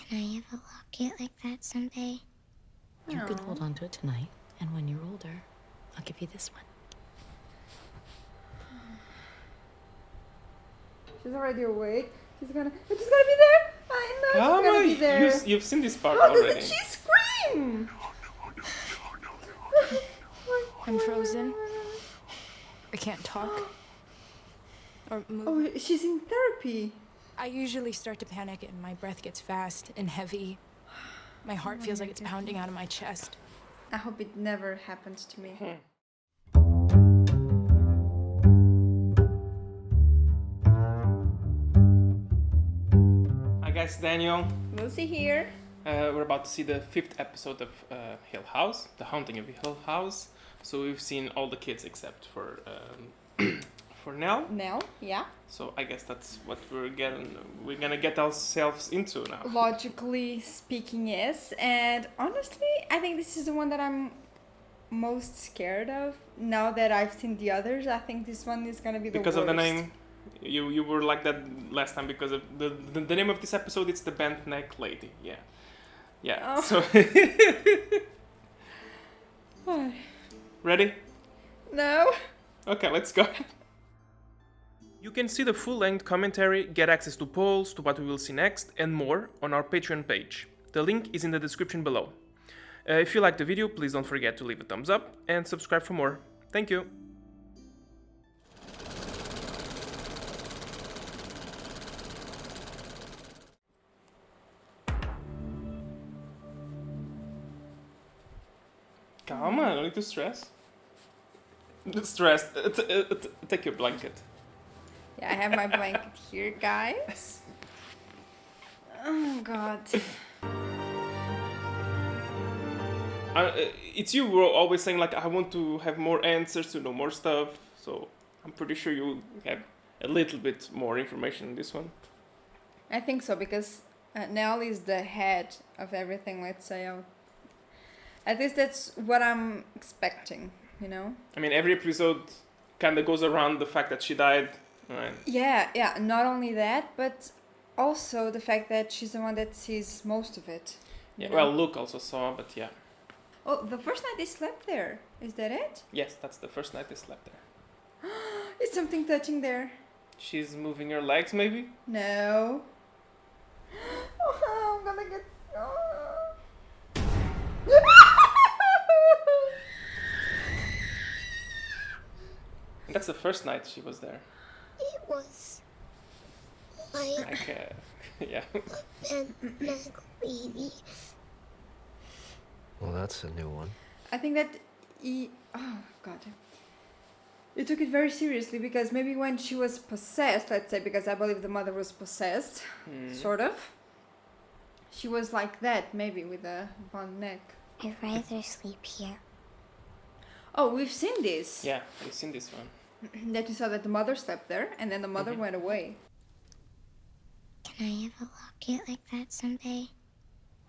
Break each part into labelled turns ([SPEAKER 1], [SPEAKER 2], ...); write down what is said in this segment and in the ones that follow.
[SPEAKER 1] Can I have a locket like that someday?
[SPEAKER 2] You can hold on to it tonight, and when you're older, I'll give you this one.
[SPEAKER 3] She's already awake. She's gonna be there. I know she's gonna be there.
[SPEAKER 4] You've seen this part
[SPEAKER 3] How
[SPEAKER 4] already.
[SPEAKER 3] did she scream?
[SPEAKER 5] I'm frozen. I can't talk or move.
[SPEAKER 3] Oh, she's in therapy.
[SPEAKER 5] I usually start to panic and my breath gets fast and heavy. My heart feels like it's pounding out of my chest.
[SPEAKER 3] I hope it never happens to me.
[SPEAKER 4] Hi guys, Daniel.
[SPEAKER 3] Lucy here.
[SPEAKER 4] We're about to see the 5th episode of Hill House, The Haunting of Hill House. So we've seen all the kids except for Nell.
[SPEAKER 3] Nell, yeah.
[SPEAKER 4] So I guess that's what we're gonna get ourselves into now.
[SPEAKER 3] Logically speaking, yes. And honestly, I think this is the one that I'm most scared of. Now that I've seen the others, I think this one is gonna be the
[SPEAKER 4] Because
[SPEAKER 3] worst.
[SPEAKER 4] of the name, you were like that last time because of the name of this episode. It's the bent neck lady. Yeah.
[SPEAKER 3] Oh.
[SPEAKER 4] So ready?
[SPEAKER 3] No.
[SPEAKER 4] Okay, let's go. You can see the full-length commentary, get access to polls, to what we will see next, and more on our Patreon page. The link is in the description below. If you liked the video, please don't forget to leave a thumbs up and subscribe for more. Thank you! Calma, don't need to stress. Take your blanket.
[SPEAKER 3] Yeah, I have my blanket here, guys. Oh God.
[SPEAKER 4] It's you who are always saying like, I want to have more answers, to know more stuff. So I'm pretty sure you have a little bit more information in this one.
[SPEAKER 3] I think so because Nell is the head of everything. Let's say, at least that's what I'm expecting. You know.
[SPEAKER 4] I mean, every episode kind of goes around the fact that she died. Right.
[SPEAKER 3] Yeah. Not only that, but also the fact that she's the one that sees most of it.
[SPEAKER 4] Yeah.
[SPEAKER 3] You know?
[SPEAKER 4] Well, Luke also saw, but yeah.
[SPEAKER 3] Oh, the first night they slept there. Is that it?
[SPEAKER 4] Yes, that's the first night they slept there.
[SPEAKER 3] Is something touching there?
[SPEAKER 4] She's moving her legs, maybe?
[SPEAKER 3] No. Oh, I'm gonna get. Oh.
[SPEAKER 4] And that's the first night she was there.
[SPEAKER 1] It was like
[SPEAKER 4] Yeah.
[SPEAKER 1] a bent neck lady.
[SPEAKER 6] Well, that's a new one.
[SPEAKER 3] I think that oh God. You took it very seriously because maybe when she was possessed, let's say, because I believe the mother was possessed, sort of. She was like that, maybe with a bond neck.
[SPEAKER 1] I'd rather sleep here.
[SPEAKER 3] Oh, we've seen this.
[SPEAKER 4] Yeah, we've seen this one.
[SPEAKER 3] That you saw that the mother slept there, and then the mother went away.
[SPEAKER 1] Can I have a locket like that someday?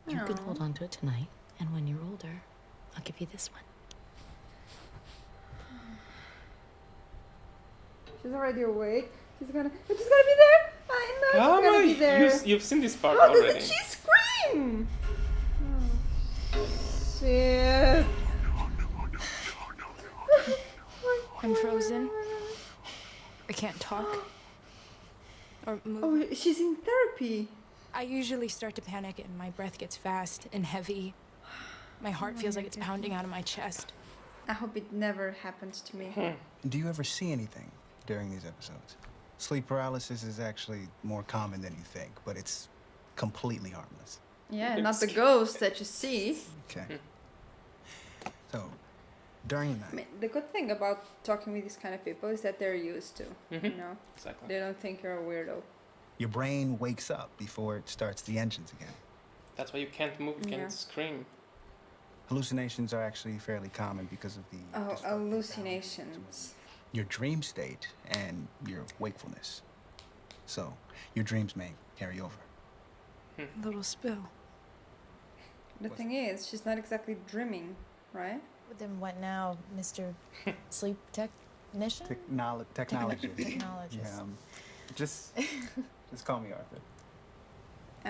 [SPEAKER 2] You can hold on to it tonight, and when you're older, I'll give you this one.
[SPEAKER 3] She's already awake. She's gonna be there. I know she's gonna be there.
[SPEAKER 4] You've seen this part
[SPEAKER 3] How
[SPEAKER 4] already.
[SPEAKER 3] did she scream? Oh, shit.
[SPEAKER 5] I'm frozen. I can't talk or move.
[SPEAKER 3] Oh, she's in therapy.
[SPEAKER 5] I usually start to panic and my breath gets fast and heavy. My heart feels like it's pounding out of my chest.
[SPEAKER 3] I hope it never happens to me.
[SPEAKER 7] Do you ever see anything during these episodes? Sleep paralysis is actually more common than you think, but it's completely harmless.
[SPEAKER 3] Yeah, not the ghosts that you see.
[SPEAKER 7] Okay. So, during the
[SPEAKER 3] I
[SPEAKER 7] night,
[SPEAKER 3] mean, the good thing about talking with these kind of people is that they're used to, you know?
[SPEAKER 4] Exactly.
[SPEAKER 3] They don't think you're a weirdo.
[SPEAKER 7] your brain wakes up before it starts the engines again.
[SPEAKER 4] That's why you can't move, you
[SPEAKER 3] Yeah.
[SPEAKER 4] can't scream.
[SPEAKER 7] Hallucinations are actually fairly common because of the
[SPEAKER 3] Oh,
[SPEAKER 7] disruptive
[SPEAKER 3] hallucinations.
[SPEAKER 7] your dream state and your wakefulness. So, your dreams may carry over.
[SPEAKER 5] Little spill.
[SPEAKER 3] The thing is, she's not exactly dreaming, right?
[SPEAKER 8] Then what now, Mr. Sleep Technician?
[SPEAKER 7] Technologist.
[SPEAKER 8] Technologist.
[SPEAKER 7] Yeah, just call me Arthur.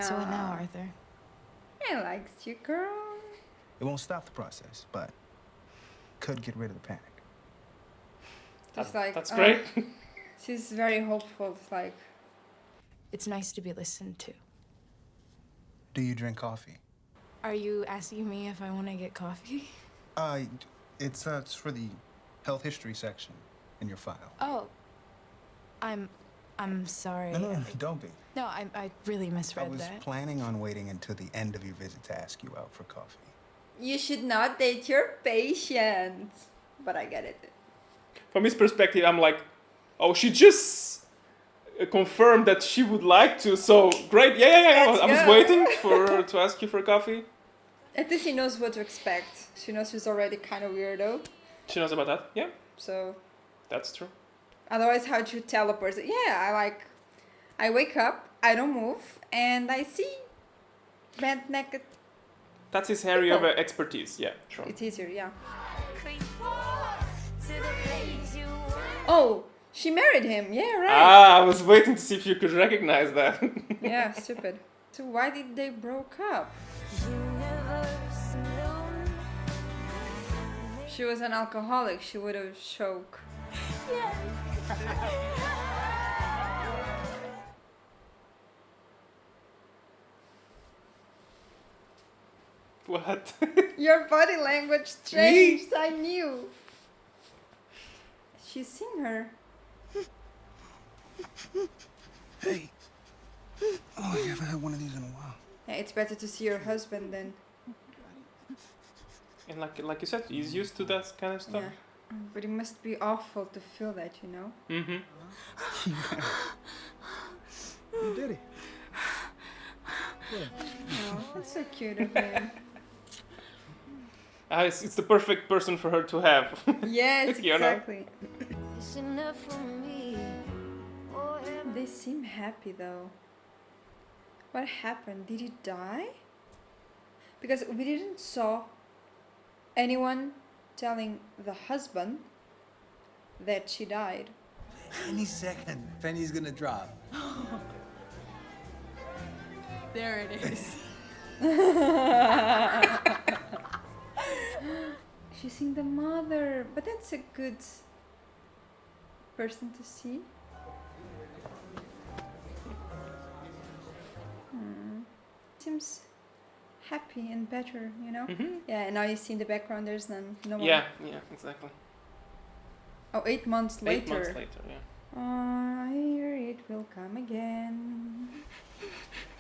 [SPEAKER 8] So what now, Arthur?
[SPEAKER 3] I likes you, girl.
[SPEAKER 7] It won't stop the process, but could get rid of the panic.
[SPEAKER 3] Just like,
[SPEAKER 4] That's great.
[SPEAKER 3] She's very hopeful. It's like,
[SPEAKER 5] It's nice to be listened to.
[SPEAKER 7] Do you drink coffee?
[SPEAKER 5] Are you asking me if I want to get coffee?
[SPEAKER 7] It's for the health history section in your file.
[SPEAKER 5] Oh, I'm sorry.
[SPEAKER 7] No, don't be.
[SPEAKER 5] No, I really
[SPEAKER 7] I
[SPEAKER 5] misread
[SPEAKER 7] was
[SPEAKER 5] that.
[SPEAKER 7] planning on waiting until the end of your visit to ask you out for coffee.
[SPEAKER 3] you should not date your patient. But I get it.
[SPEAKER 4] From his perspective, I'm like, oh, she just confirmed that she would like to, so great. Yeah.
[SPEAKER 3] Let's
[SPEAKER 4] I was
[SPEAKER 3] go.
[SPEAKER 4] waiting for her to ask you for coffee.
[SPEAKER 3] At least she knows what to expect. She knows she's already kind of weirdo.
[SPEAKER 4] She knows about that. Yeah,
[SPEAKER 3] So,
[SPEAKER 4] that's true.
[SPEAKER 3] otherwise, how'd you tell a person? Yeah, I wake up, I don't move, and I see bent naked.
[SPEAKER 4] That's his area of
[SPEAKER 3] People.
[SPEAKER 4] expertise. Yeah, sure.
[SPEAKER 3] It's easier, yeah. Oh, she married him. Yeah, right.
[SPEAKER 4] Ah, I was waiting to see if you could recognize that.
[SPEAKER 3] Yeah, stupid. So why did they broke up? She was an alcoholic. She would have choked.
[SPEAKER 4] What?
[SPEAKER 3] Your body language changed. I knew. She's seen her.
[SPEAKER 7] Hey. Oh, I haven't had one of these in a while.
[SPEAKER 3] Yeah, it's better to see your husband than.
[SPEAKER 4] And like you said, he's used to that kind of stuff.
[SPEAKER 3] Yeah. But it must be awful to feel that, you know?
[SPEAKER 4] Mm-hmm.
[SPEAKER 7] You did it.
[SPEAKER 3] Oh, that's so cute of him.
[SPEAKER 4] It's the perfect person for her to have.
[SPEAKER 3] Yes,
[SPEAKER 4] You know?
[SPEAKER 3] exactly. They seem happy though. What happened? Did he die? Because we didn't saw anyone telling the husband that she died.
[SPEAKER 6] Any second, Penny's gonna drop.
[SPEAKER 5] There it is.
[SPEAKER 3] She's seen the mother, but that's a good person to see. Seems happy and better, you know?
[SPEAKER 4] Mm-hmm.
[SPEAKER 3] Yeah, and now you see in the background there's no one.
[SPEAKER 4] Yeah, exactly.
[SPEAKER 3] Oh, 8 months later.
[SPEAKER 4] 8 months later, yeah.
[SPEAKER 3] Here it will come again.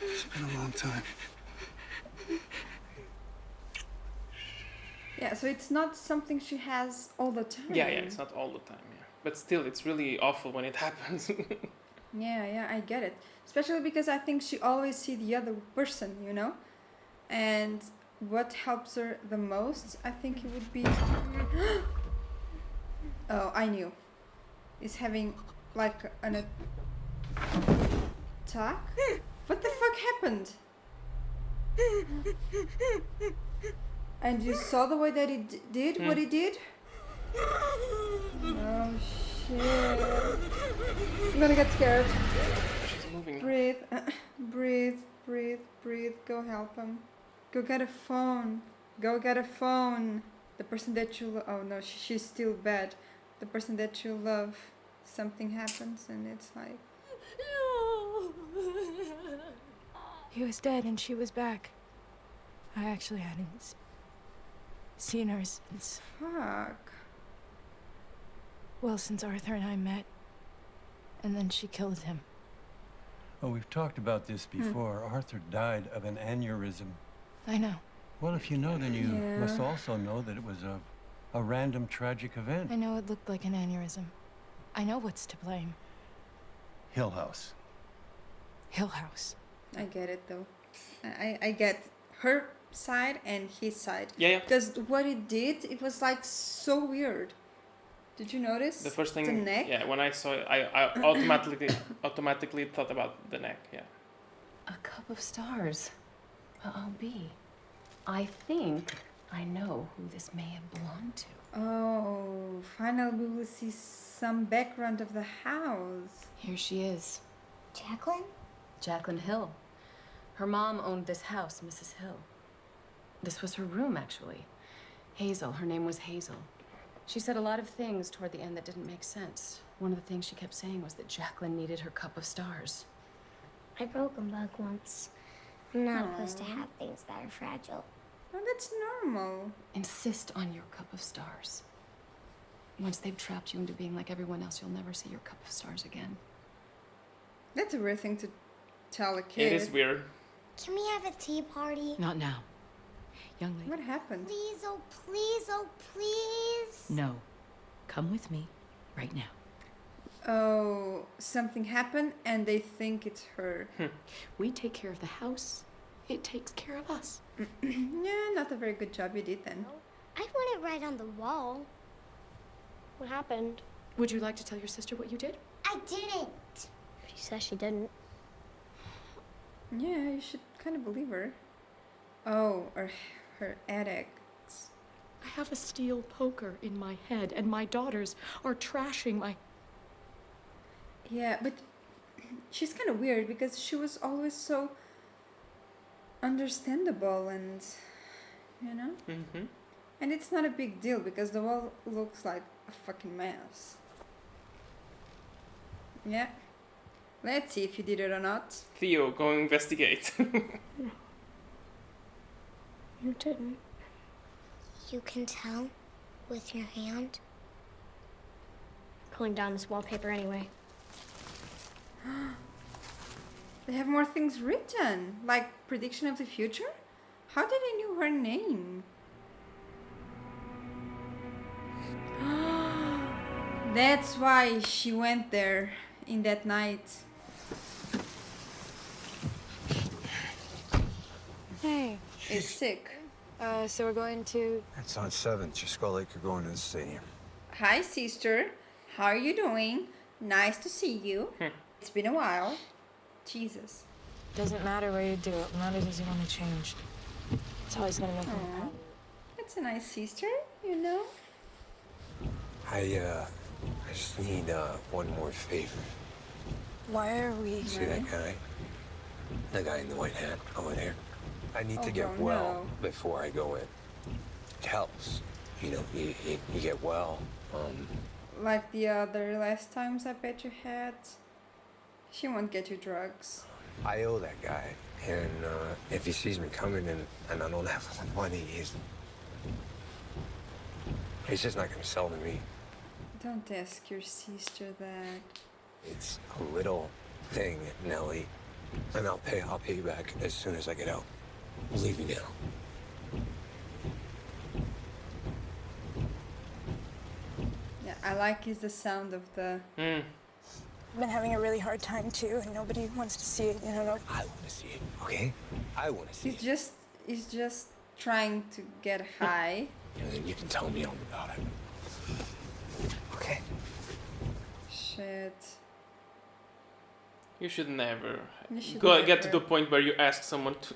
[SPEAKER 7] It's been a long time.
[SPEAKER 3] Yeah, so it's not something she has all the time.
[SPEAKER 4] Yeah, it's not all the time, yeah. But still, it's really awful when it happens.
[SPEAKER 3] Yeah, I get it. Especially because I think she always see the other person, you know? And what helps her the most, I think it would be... Oh, I knew. Is having like an attack? What the fuck happened? And you saw the way that he did what he did? Oh shit. I'm gonna get scared.
[SPEAKER 4] She's moving.
[SPEAKER 3] Breathe. Breathe. Go help him. Go get a phone. Go get a phone. The person that you oh no, she's still bad. The person that you love, something happens and it's like...
[SPEAKER 5] He was dead and she was back. I actually hadn't seen her since,
[SPEAKER 3] Fuck.
[SPEAKER 5] well, since Arthur and I met. And then she killed him.
[SPEAKER 9] Well, we've talked about this before. Arthur died of an aneurysm.
[SPEAKER 5] I know.
[SPEAKER 9] Well, if you know, then you
[SPEAKER 3] Yeah.
[SPEAKER 9] must also know that it was a random tragic event.
[SPEAKER 5] I know it looked like an aneurysm. I know what's to blame.
[SPEAKER 9] Hill House.
[SPEAKER 5] Hill House.
[SPEAKER 3] I get it though. I get her side and his side.
[SPEAKER 4] Yeah.
[SPEAKER 3] Because what it did, it was like so weird. Did you notice?
[SPEAKER 4] The first thing,
[SPEAKER 3] The neck?
[SPEAKER 4] yeah, when I saw it, I automatically thought about the neck, yeah.
[SPEAKER 2] A cup of stars. Well, I'll be. I think I know who this may have belonged to.
[SPEAKER 3] Oh, finally we will see some background of the house.
[SPEAKER 2] Here she is.
[SPEAKER 1] Jacqueline?
[SPEAKER 2] Jacqueline Hill. Her mom owned this house, Mrs. Hill. This was her room, actually. Hazel, her name was Hazel. She said a lot of things toward the end that didn't make sense. One of the things she kept saying was that Jacqueline needed her cup of stars.
[SPEAKER 1] I broke a mug once. I'm not supposed to have things that are fragile.
[SPEAKER 3] Oh, that's normal.
[SPEAKER 2] Insist on your cup of stars. Once they've trapped you into being like everyone else, you'll never see your cup of stars again.
[SPEAKER 3] That's a weird thing to tell a kid.
[SPEAKER 4] It is weird.
[SPEAKER 1] Can we have a tea party?
[SPEAKER 5] Not now. Young lady.
[SPEAKER 3] What happened?
[SPEAKER 1] Please, oh please, oh please.
[SPEAKER 5] No. Come with me right now.
[SPEAKER 3] Oh, something happened and they think it's her.
[SPEAKER 5] We take care of the house. It takes care of us.
[SPEAKER 3] Yeah, not a very good job you did then.
[SPEAKER 1] I want it right on the wall. What happened?
[SPEAKER 5] Would you like to tell your sister what you did?
[SPEAKER 1] I didn't. She says she didn't.
[SPEAKER 3] Yeah, you should kind of believe her. Oh, or her addicts.
[SPEAKER 5] I have a steel poker in my head, and my daughters are trashing my...
[SPEAKER 3] Yeah, but she's kind of weird because she was always so understandable and, you know?
[SPEAKER 4] Mm-hmm.
[SPEAKER 3] And it's not a big deal because the wall looks like a fucking mess. Yeah. Let's see if you did it or not.
[SPEAKER 4] Theo, go investigate.
[SPEAKER 1] You didn't. You can tell with your hand. Pulling down this wallpaper anyway.
[SPEAKER 3] They have more things written, like prediction of the future? How did they know her name? That's why she went there in that night.
[SPEAKER 5] Hey.
[SPEAKER 3] Is sick.
[SPEAKER 5] So we're going to...
[SPEAKER 6] That's on 7th. Your Skull Lake are going to the stadium.
[SPEAKER 3] Hi, sister. How are you doing? Nice to see you. It's been a while. Jesus.
[SPEAKER 5] Doesn't matter where you do it. What matters is you want to change. It's always gonna make me happy.
[SPEAKER 3] That's a nice sister, you know?
[SPEAKER 10] I just need one more favor.
[SPEAKER 5] Why are we...
[SPEAKER 10] See that guy? The guy in the white hat over there? I need to
[SPEAKER 3] Oh,
[SPEAKER 10] get
[SPEAKER 3] no.
[SPEAKER 10] well before I go in. It helps. You know, you get well.
[SPEAKER 3] Like the other last times I bet you had. She won't get you drugs.
[SPEAKER 10] I owe that guy. And if he sees me coming and I don't have money, he's just not gonna sell to me.
[SPEAKER 3] Don't ask your sister that.
[SPEAKER 10] It's a little thing, Nellie. And I'll pay you back as soon as I get out. Believe me now.
[SPEAKER 3] Yeah, I like is the sound of the...
[SPEAKER 5] I've been having a really hard time too, and nobody wants to see it, you know?
[SPEAKER 10] I want to see it, okay? I want to see it.
[SPEAKER 3] He's just trying to get high.
[SPEAKER 10] And then you can tell me all about it. Okay?
[SPEAKER 3] Shit.
[SPEAKER 4] You should never
[SPEAKER 3] You should
[SPEAKER 4] get to
[SPEAKER 3] never.
[SPEAKER 4] the point where you ask someone to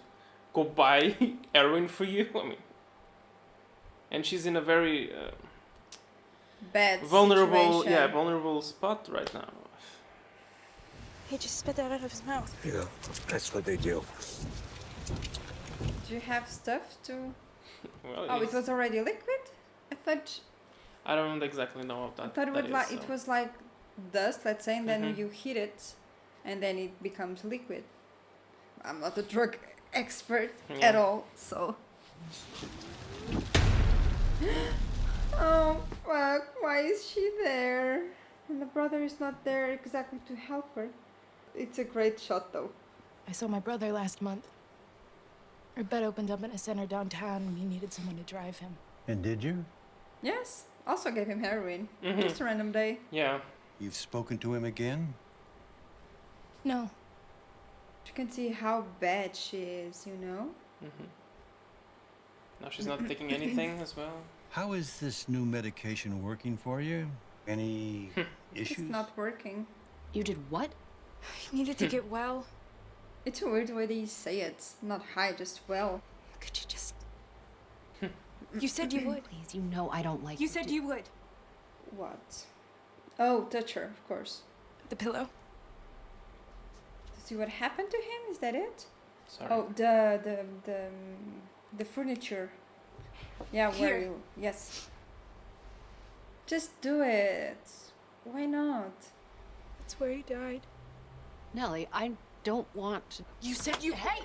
[SPEAKER 4] go buy heroin for you. I mean, and she's in a very
[SPEAKER 3] Bad
[SPEAKER 4] vulnerable,
[SPEAKER 3] situation.
[SPEAKER 4] vulnerable spot right now.
[SPEAKER 5] He just spit that out of his mouth.
[SPEAKER 10] You know, that's what they do.
[SPEAKER 3] Do you have stuff to...
[SPEAKER 4] Well,
[SPEAKER 3] Oh, it was already liquid?
[SPEAKER 4] I don't exactly know what that.
[SPEAKER 3] I thought it,
[SPEAKER 4] that
[SPEAKER 3] would
[SPEAKER 4] is,
[SPEAKER 3] it was like dust, let's say, and then
[SPEAKER 4] Mhm.
[SPEAKER 3] you heat it, and then it becomes liquid. I'm not a drug expert at all, so... Oh, fuck, why is she there? And the brother is not there exactly to help her. It's a great shot, though.
[SPEAKER 5] I saw my brother last month. Our bed opened up in a center downtown, and he needed someone to drive him.
[SPEAKER 9] And did you?
[SPEAKER 3] Yes, also gave him heroin.
[SPEAKER 4] Mhm.
[SPEAKER 3] Just a random day.
[SPEAKER 4] Yeah.
[SPEAKER 9] You've spoken to him again?
[SPEAKER 5] No.
[SPEAKER 3] You can see how bad she is, you know?
[SPEAKER 4] Now she's not taking anything as well.
[SPEAKER 9] How is this new medication working for you? Any issues?
[SPEAKER 3] It's not working.
[SPEAKER 2] You did what?
[SPEAKER 5] He needed to get well.
[SPEAKER 3] It's a weird way they say it. Not high, just well.
[SPEAKER 5] Could you just... You said you would.
[SPEAKER 2] Please, you know I don't like
[SPEAKER 5] You said you would.
[SPEAKER 3] What? Oh, touch her, of course.
[SPEAKER 5] The pillow?
[SPEAKER 3] To see what happened to him? Is that it?
[SPEAKER 4] Sorry.
[SPEAKER 3] Oh, the The furniture. Yeah,
[SPEAKER 5] Here.
[SPEAKER 3] where you... Yes. Just do it. Why not?
[SPEAKER 5] That's where he died.
[SPEAKER 11] Nellie, I don't want to.
[SPEAKER 5] You said you... Hey!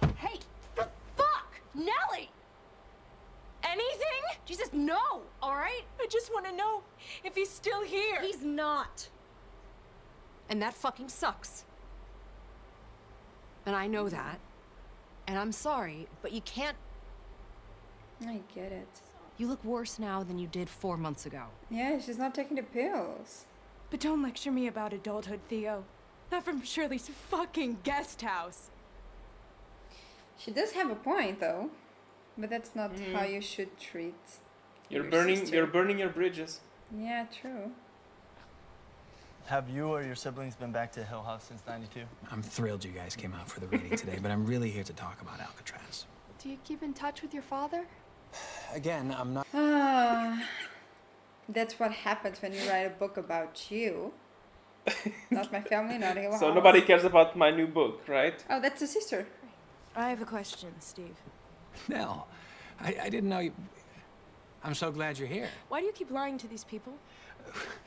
[SPEAKER 5] The fuck! Nellie! Anything?
[SPEAKER 11] Jesus, no! All right?
[SPEAKER 5] I just want to know if he's still here.
[SPEAKER 11] He's not. And that fucking sucks. And I know that. And I'm sorry, but you can't.
[SPEAKER 3] I get it.
[SPEAKER 11] You look worse now than you did 4 months ago.
[SPEAKER 3] Yeah, she's not taking the pills.
[SPEAKER 5] But don't lecture me about adulthood, Theo. Not from Shirley's fucking guest house.
[SPEAKER 3] She does have a point, though. But that's not how you should treat
[SPEAKER 4] You're
[SPEAKER 3] your
[SPEAKER 4] burning.
[SPEAKER 3] sister.
[SPEAKER 4] You're burning your bridges.
[SPEAKER 3] Yeah, true.
[SPEAKER 12] Have you or your siblings been back to Hill House since '92?
[SPEAKER 13] I'm thrilled you guys came out for the reading today, but I'm really here to talk about Alcatraz.
[SPEAKER 14] Do you keep in touch with your father?
[SPEAKER 13] Again, I'm not...
[SPEAKER 3] That's what happens when you write a book about you. Not my family, not Hill House.
[SPEAKER 4] So nobody cares about my new book, right?
[SPEAKER 3] Oh, that's a sister.
[SPEAKER 5] I have a question, Steve.
[SPEAKER 13] Nell, I didn't know you... I'm so glad you're here.
[SPEAKER 5] Why do you keep lying to these people?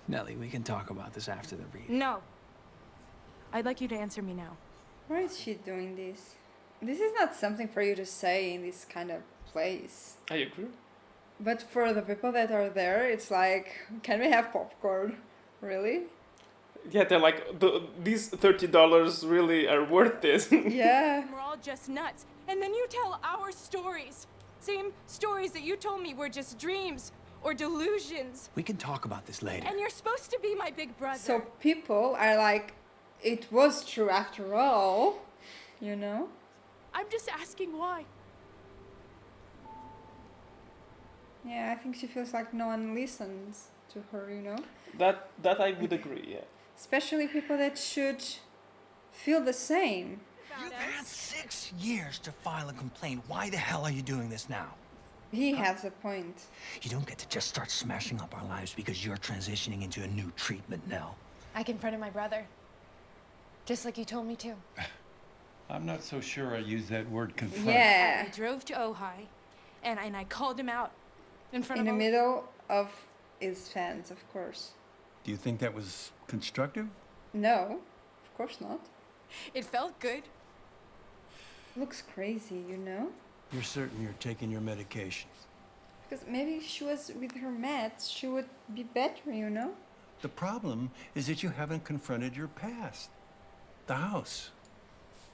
[SPEAKER 13] Nellie, we can talk about this after the reading.
[SPEAKER 5] No. I'd like you to answer me now.
[SPEAKER 3] Why is she doing this? This is not something for you to say in this kind of place.
[SPEAKER 4] I agree.
[SPEAKER 3] But for the people that are there, it's like, can we have popcorn? Really?
[SPEAKER 4] Yeah, they're like, these $30 really are worth this.
[SPEAKER 3] Yeah.
[SPEAKER 5] We're all just nuts. And then you tell our stories. Same stories that you told me were just dreams or delusions.
[SPEAKER 13] We can talk about this later.
[SPEAKER 5] And you're supposed to be my big brother.
[SPEAKER 3] So people are like, it was true after all, you know?
[SPEAKER 5] I'm just asking why.
[SPEAKER 3] Yeah, I think she feels like no one listens to her, you know?
[SPEAKER 4] That I would agree, yeah.
[SPEAKER 3] Especially people that should feel the same.
[SPEAKER 13] You've had 6 years to file a complaint. Why the hell are you doing this now?
[SPEAKER 3] He has a point.
[SPEAKER 13] You don't get to just start smashing up our lives because you're transitioning into a new treatment, Nell.
[SPEAKER 14] I confronted my brother. Just like you told me to.
[SPEAKER 9] I'm not so sure I use that word confront.
[SPEAKER 3] Yeah.
[SPEAKER 5] I drove to Ojai and I called him out in front
[SPEAKER 3] In
[SPEAKER 5] of
[SPEAKER 3] the
[SPEAKER 5] all-
[SPEAKER 3] middle of his fans, of course.
[SPEAKER 9] Do you think that was constructive?
[SPEAKER 3] No, of course not.
[SPEAKER 5] It felt good.
[SPEAKER 3] Looks crazy, you know?
[SPEAKER 9] You're certain you're taking your medications?
[SPEAKER 3] Because maybe if she was with her meds, she would be better, you know?
[SPEAKER 9] The problem is that you haven't confronted your past. The house.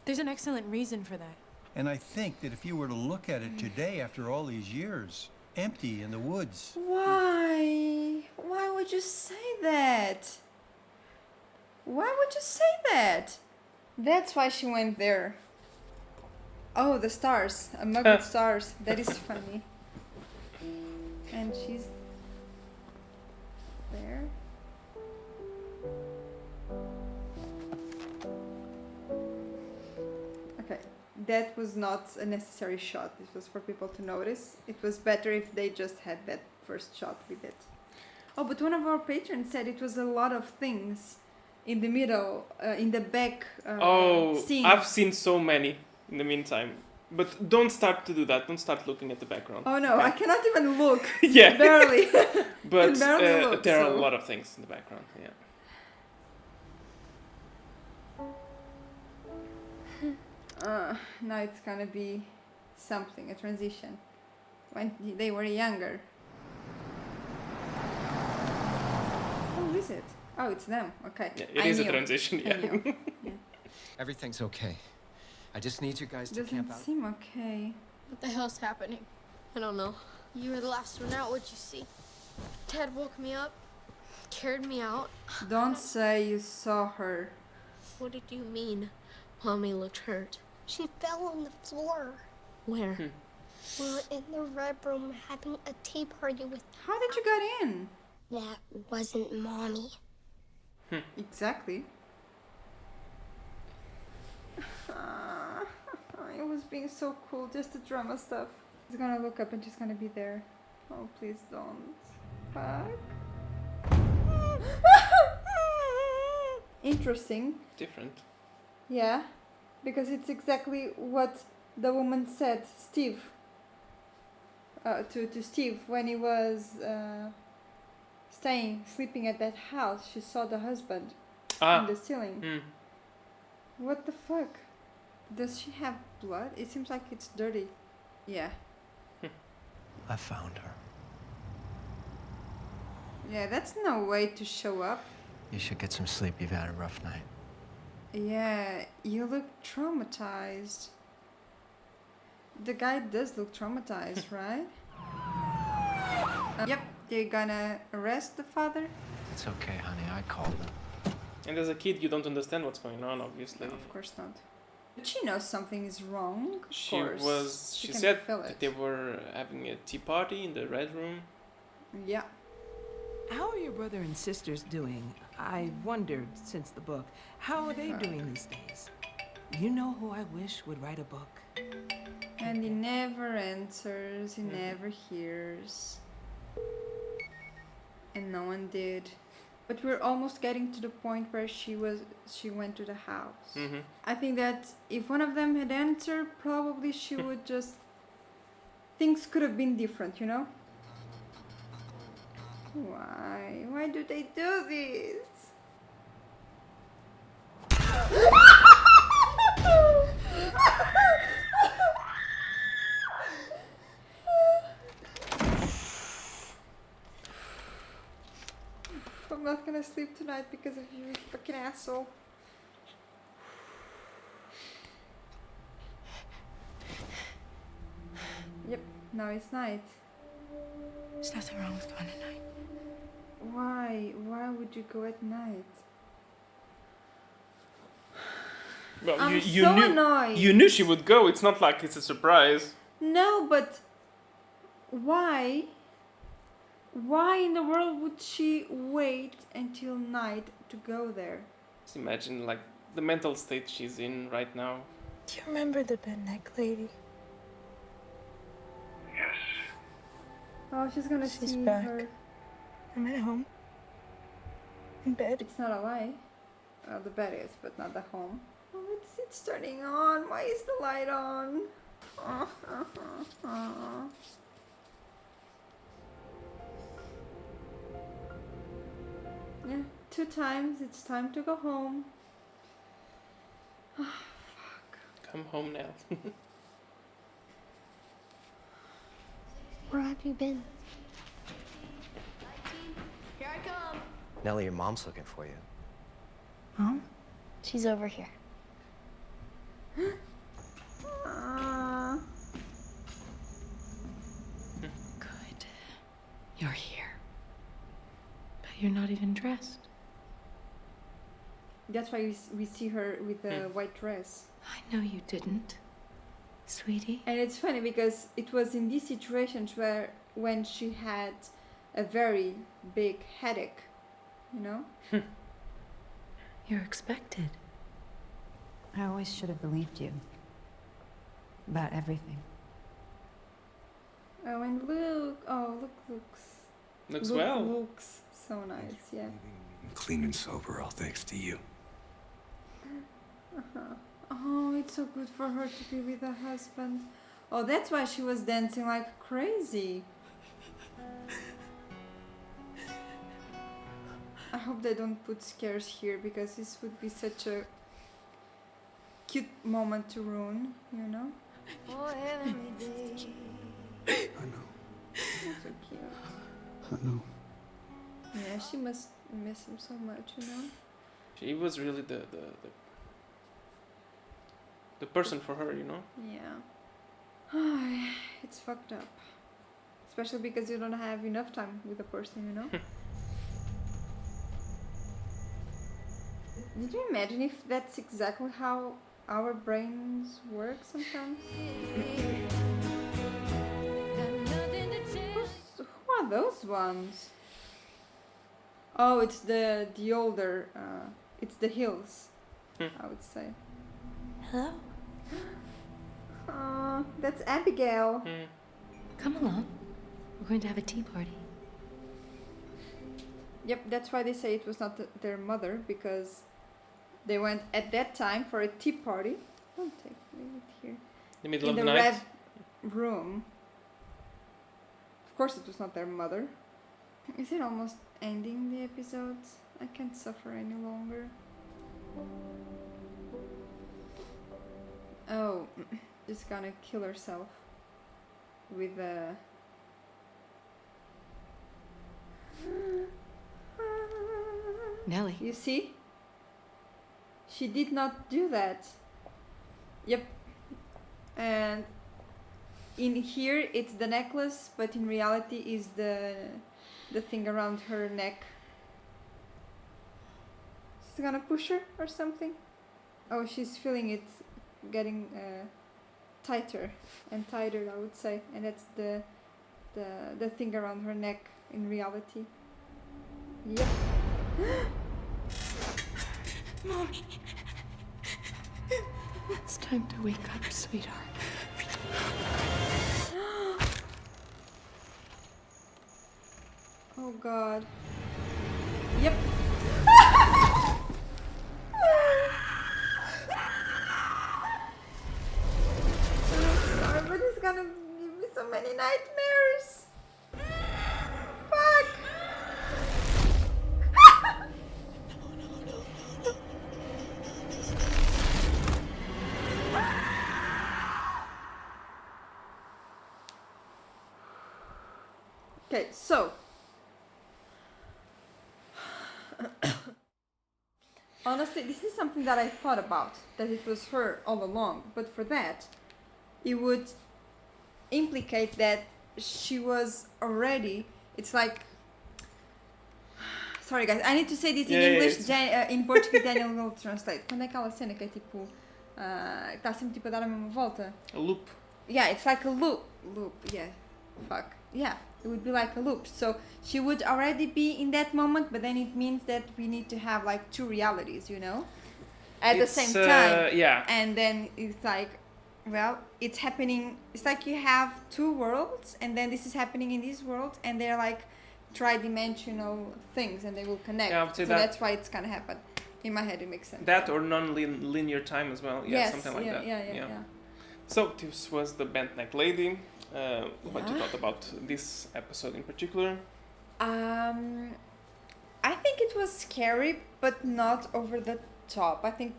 [SPEAKER 5] There's an excellent reason for that.
[SPEAKER 9] And I think that if you were to look at it today after all these years, empty in the woods.
[SPEAKER 3] Why? Why would you say that? Why would you say that? That's why she went there. Oh, the stars. A mug with stars. That is funny. And she's there. Okay, that was not a necessary shot. This was for people to notice. It was better if they just had that first shot with it. Oh, but one of our patrons said it was a lot of things in the middle, in the back scene.
[SPEAKER 4] I've seen so many in the meantime. But don't start to do that. Don't start looking at the background.
[SPEAKER 3] Oh no,
[SPEAKER 4] okay?
[SPEAKER 3] I cannot even look.
[SPEAKER 4] Yeah.
[SPEAKER 3] Barely.
[SPEAKER 4] But
[SPEAKER 3] barely look,
[SPEAKER 4] there are
[SPEAKER 3] so.
[SPEAKER 4] a lot of things in the background, yeah.
[SPEAKER 3] Now it's gonna be something, a transition. When they were younger. Who is it? Oh, it's them. Okay.
[SPEAKER 4] Yeah, it is a transition,
[SPEAKER 3] I
[SPEAKER 4] yeah.
[SPEAKER 3] knew. Yeah.
[SPEAKER 10] Everything's okay. I just need you guys to camp
[SPEAKER 3] Doesn't
[SPEAKER 10] out.
[SPEAKER 3] seem okay.
[SPEAKER 14] What the hell's happening? I don't know. You were the last one out. What'd you see? Dad woke me up, carried me out.
[SPEAKER 3] Don't say you saw her.
[SPEAKER 14] What did you mean? Mommy looked hurt.
[SPEAKER 1] She fell on the floor.
[SPEAKER 14] Where?
[SPEAKER 1] We were in the red room having a tea party with...
[SPEAKER 3] How did you get in?
[SPEAKER 1] That wasn't Mommy.
[SPEAKER 3] Exactly. It was being so cool, just the drama stuff. He's gonna look up and she's gonna be there. Oh, please don't. Fuck. Interesting.
[SPEAKER 4] Different.
[SPEAKER 3] Yeah, because it's exactly what the woman said, Steve. to Steve when he was sleeping at that house. She saw the husband in the ceiling.
[SPEAKER 4] Mm.
[SPEAKER 3] What the fuck? Does she have blood? It seems like it's dirty. Yeah.
[SPEAKER 13] I found her.
[SPEAKER 3] Yeah, that's no way to show up.
[SPEAKER 13] You should get some sleep. You've had a rough night.
[SPEAKER 3] Yeah, you look traumatized. The guy does look traumatized, right? Yep, they're gonna arrest the father.
[SPEAKER 13] It's okay, honey. I called them.
[SPEAKER 4] And as a kid, you don't understand what's going on, obviously.
[SPEAKER 3] No, of course not. But she knows something is wrong. Of
[SPEAKER 4] She
[SPEAKER 3] course.
[SPEAKER 4] was. She
[SPEAKER 3] can
[SPEAKER 4] said
[SPEAKER 3] feel
[SPEAKER 4] that
[SPEAKER 3] it.
[SPEAKER 4] they were having a tea party in the red room.
[SPEAKER 3] Yeah.
[SPEAKER 15] How are your brother and sisters doing? I wondered since the book. How are they doing these days? You know who I wish would write a book?
[SPEAKER 3] And he never answers, he never hears. And no one did. But we're almost getting to the point where she went to the house.
[SPEAKER 4] Mm-hmm.
[SPEAKER 3] I think that if one of them had answered, probably she would just... Things could have been different, you know? Why? Why do they do this? I'm not gonna sleep tonight because of you, fucking asshole. Yep, now it's night.
[SPEAKER 5] There's nothing wrong with going at night.
[SPEAKER 3] Why? Why would you go at night?
[SPEAKER 4] Well,
[SPEAKER 3] I'm
[SPEAKER 4] you
[SPEAKER 3] so
[SPEAKER 4] knew.
[SPEAKER 3] annoyed.
[SPEAKER 4] You knew she would go. It's not like it's a surprise.
[SPEAKER 3] No, but why? Why in the world would she wait until night to go there?
[SPEAKER 4] Just imagine, like, the mental state she's in right now.
[SPEAKER 5] Do you remember the bed neck lady?
[SPEAKER 3] Oh, she's gonna
[SPEAKER 5] She's
[SPEAKER 3] see
[SPEAKER 5] back.
[SPEAKER 3] her.
[SPEAKER 5] I'm at home. In bed.
[SPEAKER 3] It's not a lie. Well, the bed is, but not the home. Oh, it's turning on. Why is the light on? Yeah, 2 times. It's time to go home.
[SPEAKER 4] Come home now.
[SPEAKER 1] Where have you been?
[SPEAKER 14] Here I come.
[SPEAKER 10] Nellie, your mom's looking for you.
[SPEAKER 1] Mom? She's over here.
[SPEAKER 2] Good. You're here. But you're not even dressed.
[SPEAKER 3] That's why we see her with the white dress.
[SPEAKER 2] I know you didn't, sweetie.
[SPEAKER 3] And it's funny because it was in these situations where when she had a very big headache, you know?
[SPEAKER 2] You're expected.
[SPEAKER 8] I always should have believed you. About everything.
[SPEAKER 3] Oh, and Luke. Oh, Luke
[SPEAKER 4] Looks well.
[SPEAKER 3] Looks so nice, yeah.
[SPEAKER 10] Clean and sober, all thanks to you.
[SPEAKER 3] Oh, it's so good for her to be with her husband. Oh, that's why she was dancing like crazy. I hope they don't put scares here because this would be such a cute moment to ruin, you know?
[SPEAKER 14] Oh, heavenly day.
[SPEAKER 6] I know.
[SPEAKER 3] That's so cute.
[SPEAKER 6] I know.
[SPEAKER 3] Yeah, she must miss him so much, you know?
[SPEAKER 4] She was really the person for her, you know?
[SPEAKER 3] Yeah. It's fucked up. Especially because you don't have enough time with a person, you know? Did you imagine if that's exactly how our brains work sometimes? Who are those ones? Oh, it's the older, it's the Hills, I would say.
[SPEAKER 2] Hello?
[SPEAKER 3] That's Abigail.
[SPEAKER 2] Come along. We're going to have a tea party.
[SPEAKER 3] Yep, that's why they say it was not their mother, because they went at that time for a tea party. Don't leave it here.
[SPEAKER 4] The middle
[SPEAKER 3] in
[SPEAKER 4] of
[SPEAKER 3] the
[SPEAKER 4] the night.
[SPEAKER 3] red room. Of course it was not their mother. Is it almost ending the episode? I can't suffer any longer. Oh, just gonna kill herself with a...
[SPEAKER 11] Nellie.
[SPEAKER 3] You see? She did not do that. Yep. And in here it's the necklace, but in reality is the thing around her neck. She's gonna push her or something. Oh, she's feeling it getting tighter and tighter, I would say, and that's the thing around her neck in reality. Yep.
[SPEAKER 5] Mommy. It's time to wake up, sweetheart.
[SPEAKER 3] Oh God. Yep. Sorry, but it's gonna give me so many nightmares. Fuck. Okay, so honestly, this is something that I thought about, that it was her all along, but for that, it would implicate that she was already, it's like, sorry guys, I need to say this in English, in Portuguese Daniel will translate. Quando é aquela cena que é tipo, está sempre tipo a dar a mesma volta?
[SPEAKER 4] A loop.
[SPEAKER 3] Yeah, it's like a loop, yeah, fuck, yeah. It would be like a loop. So she would already be in that moment, but then it means that we need to have like two realities, you know, at the same time.
[SPEAKER 4] Yeah.
[SPEAKER 3] And then it's like, well, it's happening. It's like you have two worlds, and then this is happening in this world, and they're like tri-dimensional things, and they will connect.
[SPEAKER 4] Yeah, I would say
[SPEAKER 3] so
[SPEAKER 4] that,
[SPEAKER 3] that's why it's gonna happen. In my head, it makes sense.
[SPEAKER 4] That or non-linear time as well. Yeah,
[SPEAKER 3] yes,
[SPEAKER 4] something like that.
[SPEAKER 3] Yeah.
[SPEAKER 4] So this was the bent neck lady. What you thought about this episode in particular?
[SPEAKER 3] I think it was scary, but not over the top. I think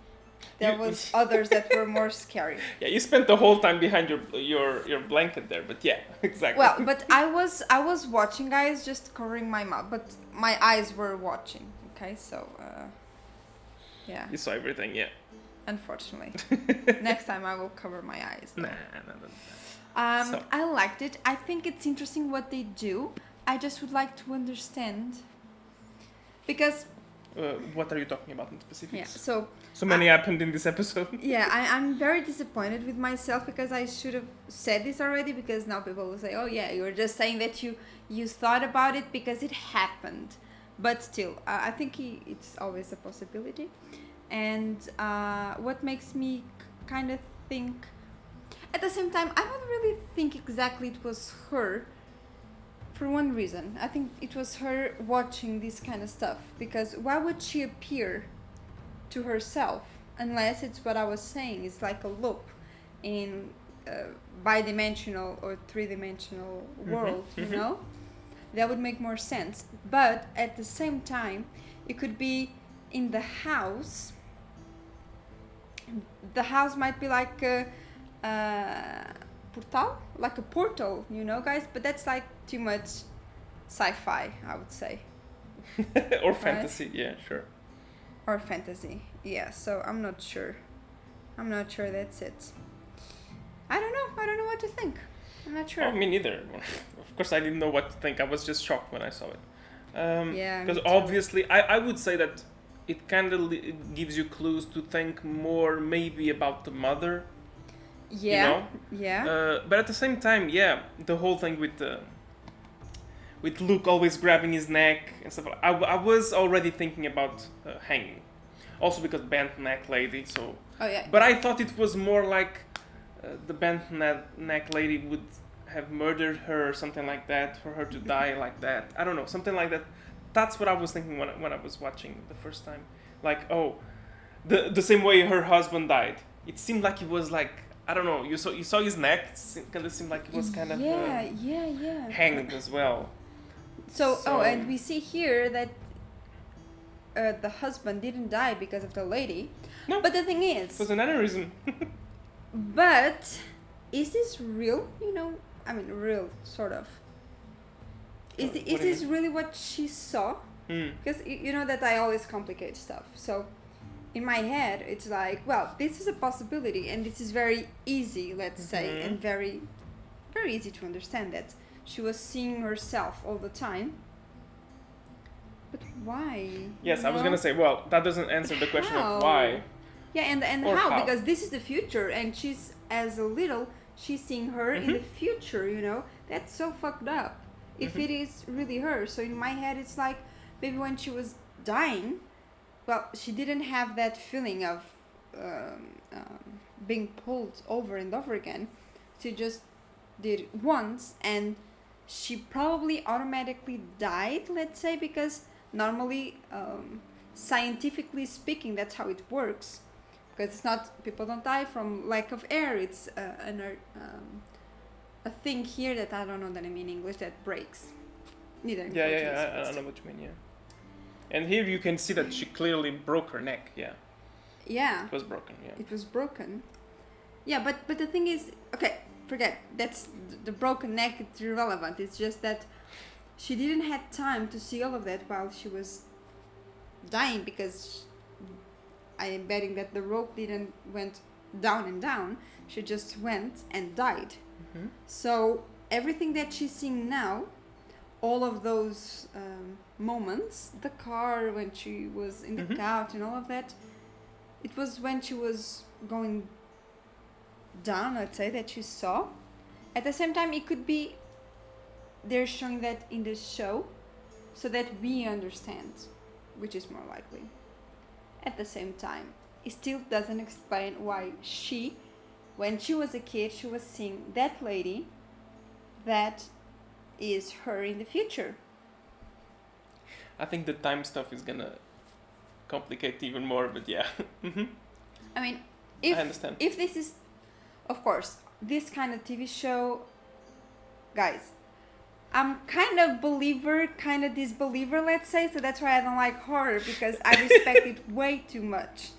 [SPEAKER 3] there was others that were more scary.
[SPEAKER 4] Yeah, you spent the whole time behind your blanket there, but yeah, exactly.
[SPEAKER 3] Well, but I was watching, guys, just covering my mouth, but my eyes were watching. Okay, so yeah.
[SPEAKER 4] You saw everything, yeah.
[SPEAKER 3] Unfortunately, next time I will cover my eyes.
[SPEAKER 4] No.
[SPEAKER 3] I liked it. I think it's interesting what they do. I just would like to understand, because
[SPEAKER 4] what are you talking about in specifics?
[SPEAKER 3] Yeah,
[SPEAKER 4] so many happened in this episode.
[SPEAKER 3] Yeah, I'm very disappointed with myself, because I should have said this already, because now people will say, oh yeah, you were just saying that you thought about it because it happened. But still, I think it's always a possibility. And what makes me kind of think, at the same time, I don't really think exactly it was her, for one reason. I think it was her watching this kind of stuff, because why would she appear to herself unless it's what I was saying, it's like a loop in bi-dimensional or three-dimensional world, you know? That would make more sense. But at the same time, it could be in the house. The house might be like a portal, like a portal, you know, guys? But that's like too much sci-fi, I would say.
[SPEAKER 4] Or fantasy, yeah, sure.
[SPEAKER 3] Or fantasy, yeah. So I'm not sure. That's it. I don't know what to think. I'm not sure.
[SPEAKER 4] Oh, me neither. Of course, I didn't know what to think. I was just shocked when I saw it.
[SPEAKER 3] Yeah.
[SPEAKER 4] Because obviously, I would say that it kind of gives you clues to think more maybe about the mother.
[SPEAKER 3] Yeah.
[SPEAKER 4] You know?
[SPEAKER 3] Yeah.
[SPEAKER 4] But at the same time, yeah, the whole thing with Luke always grabbing his neck and stuff. I was already thinking about hanging. Also because bent neck lady. So.
[SPEAKER 3] Oh yeah.
[SPEAKER 4] But I thought it was more like the bent neck lady would have murdered her or something like that for her to die like that. I don't know, something like that. That's what I was thinking when I was watching the first time. Like, oh, the same way her husband died. It seemed like it was like I don't know. You saw his neck. Kind of seemed like it was kind of hanged as well.
[SPEAKER 3] So and we see here that the husband didn't die because of the lady.
[SPEAKER 4] No.
[SPEAKER 3] But the thing is,
[SPEAKER 4] it was another reason.
[SPEAKER 3] but is this real? You know, I mean, real sort of. Is this really what she saw? Because you know that I always complicate stuff. So in my head, it's like, well, this is a possibility, and this is very easy, let's say, and very, very easy to understand that she was seeing herself all the time. But why?
[SPEAKER 4] Yes, I was gonna say. Well, that doesn't answer the question of why.
[SPEAKER 3] Yeah, and how? Because this is the future, and she's as a little, she's seeing her in the future. You know, that's so fucked up. If it is really her, so in my head, it's like maybe when she was dying, well, she didn't have that feeling of being pulled over and over again. She just did it once, and she probably automatically died, let's say, because normally, scientifically speaking, that's how it works. Because it's not, people don't die from lack of air, it's a thing here that I don't know the name in English that breaks. Neither in Portuguese,
[SPEAKER 4] I don't know what you mean, And here you can see that she clearly broke her neck,
[SPEAKER 3] Yeah.
[SPEAKER 4] It was broken,
[SPEAKER 3] It was broken. Yeah, but the thing is, okay, forget, that's the broken neck, it's irrelevant. It's just that she didn't have time to see all of that while she was dying, because I am betting that the rope didn't went down and down. She just went and died. So everything that she's seeing now, all of those moments, the car when she was in the couch and all of that, it was when she was going down, let's say, that she saw. At the same time, it could be they're showing that in the show so that we understand, which is more likely. At the same time, it still doesn't explain why she, when she was a kid, she was seeing that lady that is her in the future.
[SPEAKER 4] I think the time stuff is gonna complicate even more, but yeah.
[SPEAKER 3] I mean,
[SPEAKER 4] I understand.
[SPEAKER 3] If this is, of course, this kind of TV show, guys, I'm kind of believer, kind of disbeliever, let's say, so that's why I don't like horror, because I respect it way too much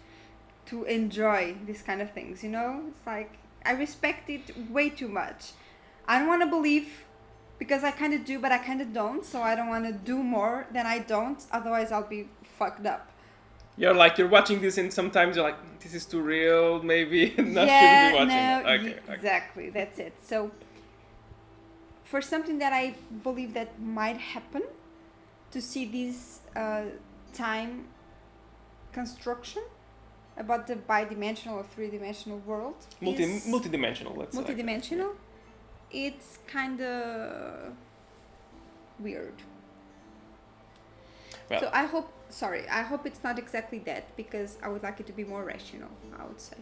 [SPEAKER 3] to enjoy these kind of things, you know? It's like, I respect it way too much. I don't want to believe, because I kind of do, but I kind of don't, so I don't want to do more than I don't, otherwise I'll be fucked up.
[SPEAKER 4] You're watching this and sometimes you're like, this is too real, maybe shouldn't be watching it. Okay,
[SPEAKER 3] exactly, that's it. So, for something that I believe that might happen, to see this time construction about the bi-dimensional or three-dimensional world.
[SPEAKER 4] Multi-dimensional, let's say.
[SPEAKER 3] Multi-dimensional. It's kind of weird.
[SPEAKER 4] Well,
[SPEAKER 3] so I hope it's not exactly that, because I would like it to be more rational, I would say.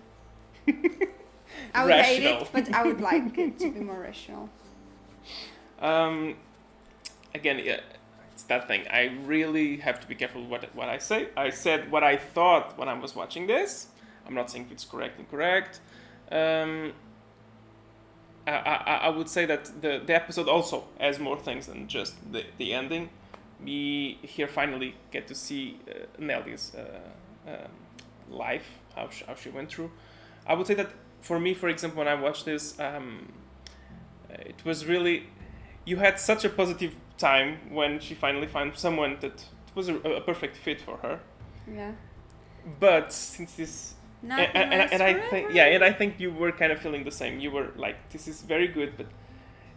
[SPEAKER 3] I would hate it, but I would like it to be more rational.
[SPEAKER 4] Again, it's that thing. I really have to be careful what I say. I said what I thought when I was watching this. I'm not saying if it's correct, incorrect. I would say that the episode also has more things than just the ending. We here finally get to see Nellie's life, how she went through. I would say that for me, for example, when I watched this, it was really, you had such a positive time when she finally found someone that was a perfect fit for her.
[SPEAKER 3] Yeah.
[SPEAKER 4] But since this,
[SPEAKER 3] and
[SPEAKER 4] I think you were kind of feeling the same. You were like, this is very good, but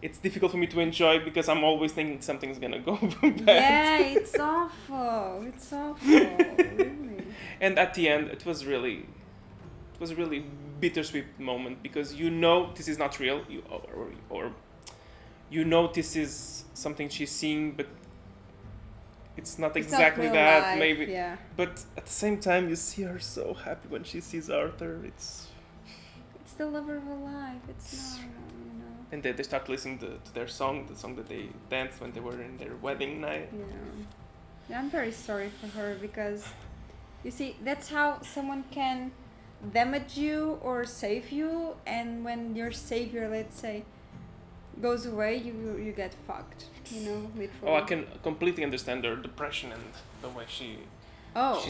[SPEAKER 4] it's difficult for me to enjoy because I'm always thinking something's gonna go bad.
[SPEAKER 3] Yeah, it's awful. It's awful. Really.
[SPEAKER 4] And at the end, it was a really bittersweet moment, because you know this is not real, or you know this is something she's seeing, but it's not exactly
[SPEAKER 3] not
[SPEAKER 4] that
[SPEAKER 3] life,
[SPEAKER 4] maybe.
[SPEAKER 3] Yeah.
[SPEAKER 4] But at the same time, you see her so happy when she sees Arthur. It's
[SPEAKER 3] the love of her life. It's not, you know.
[SPEAKER 4] And they start listening to their song, the song that they danced when they were in their wedding night.
[SPEAKER 3] Yeah, I'm very sorry for her, because you see, that's how someone can damage you or save you, and when your savior, let's say, goes away, you get fucked, you know, literally.
[SPEAKER 4] Oh, I can completely understand her depression and the way she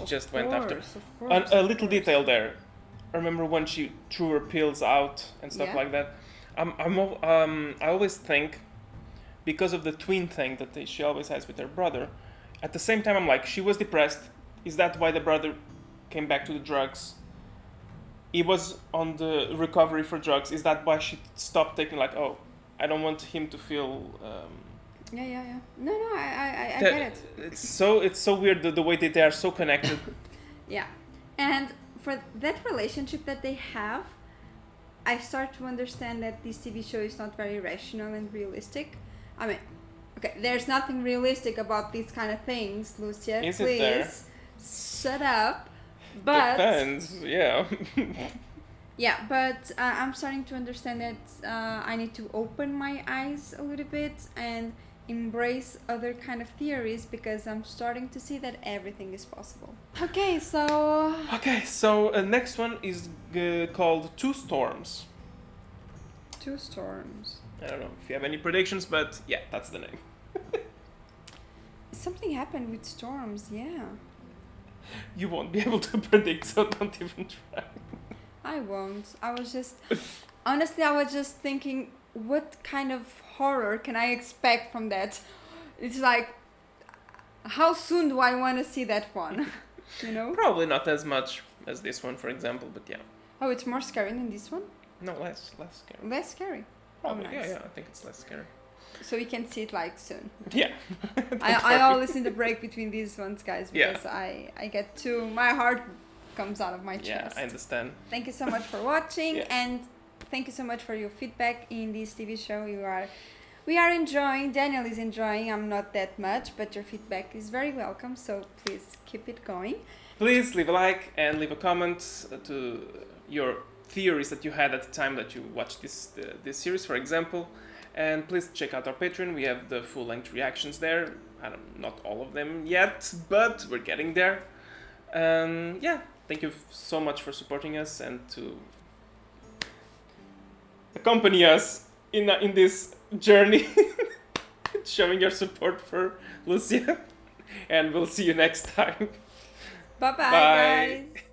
[SPEAKER 4] just went after.
[SPEAKER 3] Of course,
[SPEAKER 4] And a little detail there. I remember when she threw her pills out and stuff
[SPEAKER 3] Yeah.
[SPEAKER 4] like that. I always think, because of the twin thing that she always has with her brother, at the same time I'm like, she was depressed. Is that why the brother came back to the drugs? He was on the recovery for drugs. Is that why she stopped taking, like, oh, I don't want him to feel...
[SPEAKER 3] Yeah. No, I get it.
[SPEAKER 4] It's so weird the way that they are so connected.
[SPEAKER 3] Yeah. And for that relationship that they have, I start to understand that this TV show is not very rational and realistic. I mean, okay, there's nothing realistic about these kind of things, Lucia.
[SPEAKER 4] Is it
[SPEAKER 3] please
[SPEAKER 4] there?
[SPEAKER 3] shut up. But
[SPEAKER 4] Depends, yeah.
[SPEAKER 3] yeah, but I'm starting to understand that I need to open my eyes a little bit and embrace other kind of theories, because I'm starting to see that everything is possible. Okay, so
[SPEAKER 4] next one is called Two Storms.
[SPEAKER 3] Two Storms.
[SPEAKER 4] I don't know if you have any predictions, but yeah, that's the name.
[SPEAKER 3] Something happened with storms, yeah.
[SPEAKER 4] You won't be able to predict, so don't even try.
[SPEAKER 3] I won't. I was just thinking, what kind of horror can I expect from that? It's like, how soon do I want to see that one? You know?
[SPEAKER 4] Probably not as much as this one, for example, but yeah.
[SPEAKER 3] Oh, it's more scary than this one?
[SPEAKER 4] No, less scary.
[SPEAKER 3] Less scary?
[SPEAKER 4] Probably,
[SPEAKER 3] oh, nice.
[SPEAKER 4] yeah, I think it's less scary.
[SPEAKER 3] So we can see it like soon.
[SPEAKER 4] Yeah.
[SPEAKER 3] I always need a break between these ones, guys, because
[SPEAKER 4] Yeah.
[SPEAKER 3] I get too, my heart comes out of my
[SPEAKER 4] Yeah,
[SPEAKER 3] chest.
[SPEAKER 4] I understand.
[SPEAKER 3] Thank you so much for watching,
[SPEAKER 4] Yeah.
[SPEAKER 3] and thank you so much for your feedback in this TV show. We are enjoying, Daniel is enjoying, I'm not that much, but your feedback is very welcome, so please keep it going.
[SPEAKER 4] Please leave a like and leave a comment to your theories that you had at the time that you watched this series, for example. And please check out our Patreon. We have the full-length reactions there. Not all of them yet, but we're getting there. Yeah, thank you so much for supporting us and to accompany us in this journey, showing your support for Lucia. And we'll see you next time.
[SPEAKER 3] Bye-bye,
[SPEAKER 4] Bye.
[SPEAKER 3] guys.